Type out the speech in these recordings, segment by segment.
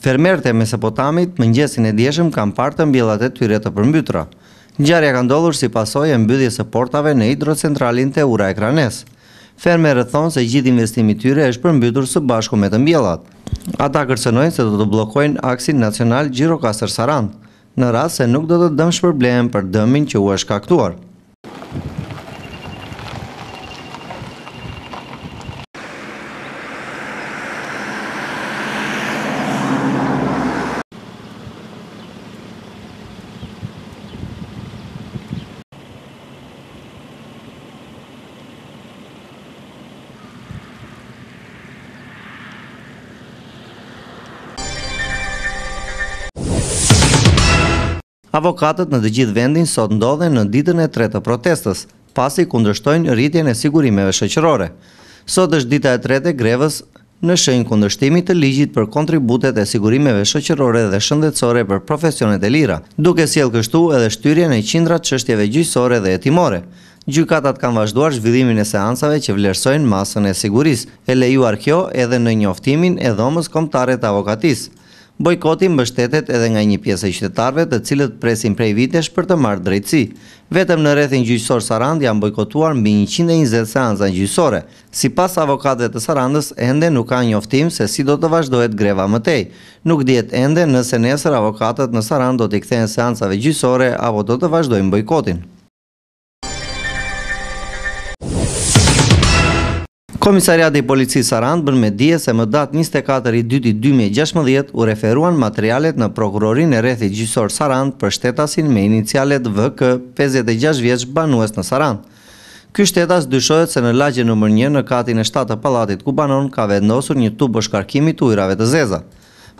Fermerët e Mesopotamit mëngjesin e dieshëm kanë parë të mbjellat e tyre të përmbytura. Ngjarja ka ndodhur si pasojë e mbylljes së portave në hidrocentralin Teura e Kranes. Fermerët thonë se gjithë investimi i tyre është përmbytur së bashku me të mbjellat. Ata kërcënojnë se do të bllokojnë aksin nacional Gjirokastër-Sarandë, në rast se nuk do të dëmë shpërblehen për dëmin që u është shkaktuar. Avokatët në të gjithë vendin sot ndodhen në ditën e 3 të protestës, pasi kundërshtojnë rritjen e sigurimeve shoqërore. Sot është dita e 3 e grevës në shenjë kundërshtimi të ligjit për kontributet e sigurimeve shoqërore dhe shëndetësore për profesionet e lira, duke sjellë kështu edhe shtyrjen e qindra çështjeve gjyqësore dhe hetimore. Gjykatat kanë vazhduar zhvillimin e seancave që vlerësojnë masën e sigurisë, e lejuar kjo edhe në njoftimin e dhomës kombëtare të avokatisë. Bojkoti mbështetet edhe nga një pjesë e qytetarëve të cilët presin prej vitesh për të marrë drejtësi. Vetëm në rrethin gjyqësor Sarandë janë bojkotuar mbi 120 seanca gjyqësore. Sipas avokatëve të Sarandës, ende nuk ka njoftim se si do të vazhdohet greva më tej. Nuk dihet ende nëse nesër avokatët në Sarandë do t'i kthehen seancave gjyqësore apo do të vazhdojnë bojkotin. Komisariati i Policisë Sarandë bën me dije se më datë 24/2/2016 u referuan materialet në prokurorinë e rrethit gjyqësor Sarandë për shtetasin me inicialet VK, 56 vjeç, banues në Sarandë. Ky shtetas dyshohet se në lagje nr. 1 në katin e 7 të pallatit ku banon ka vendosur një tubë shkarkimi të ujrave të zeza.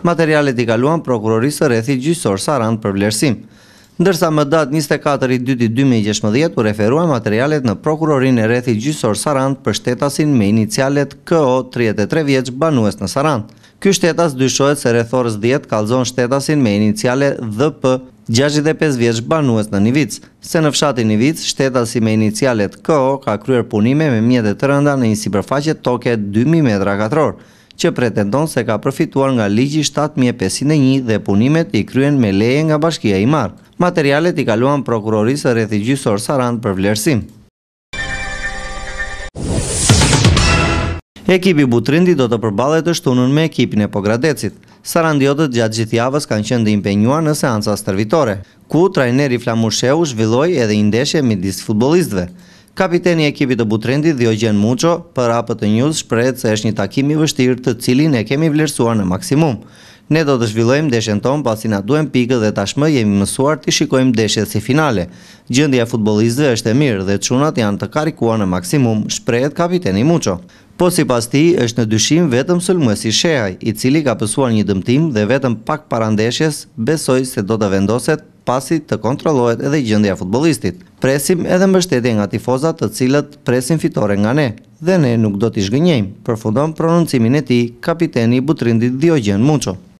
Materialet i kaluan prokurorisë së rrethit gjyqësor Sarandë për vlerësim. Ndërsa më datë 24/2/2016 u referuan materialet në prokurorinë e rrethit gjyqësor Sarandë për shtetasin me inicialet KO, 33 vjeç, banues në Sarandë. Ky shtetas dyshohet se rreth orës 10 kallzon shtetasin me iniciale DP, 65 vjeç, banues në Nivic, se në fshatin Nivic shtetasi me inicialet KO ka kryer punime me mjete të rënda në një sipërfaqe toke 2000 metra katror, që pretendon se ka përfituar nga ligji 7501 dhe punimet i kryen me leje nga Bashkia i Marë. Materialet i kaluan prokurorisë së rrethit gjyqësor Sarandë për vlerësim. Ekipi Butrindi do të përballet të shtunën me ekipin e Pogradecit. Sarandiotët gjatë gjithë javës kanë qenë të impenjuar në seanca stërvitore, ku trajneri Flamusheu zhvilloi edhe një ndeshje midis futbollistëve. Kapiteni i ekipit të Butrindit, Diogen Muço, për APT News shprehet se është një takim i vështirë të cilin e kemi vlerësuar në maksimum. Ne do të zhvillojmë ndeshjen tonë pasi na duhen pikët dhe tashmë jemi mësuar të shikojmë ndeshjet si finale. Gjendja e futbollistëve është e mirë dhe çunat janë të karikuar në maksimum, shprehet kapiteni Muço. Po sipas tij është në dyshim vetëm sulmuesi Shehaj, i cili ka pësuar një dëmtim dhe vetëm pak para ndeshjes besoi se do të vendoset pasi të kontrollohet edhe gjendja e futbollistit. Presim edhe mbështetje nga tifozat të cilët presin fitore nga ne, dhe ne nuk do t'i zhgënjejmë, përfundon prononcimin e tij kapiteni i Butrindit Diogen Muço.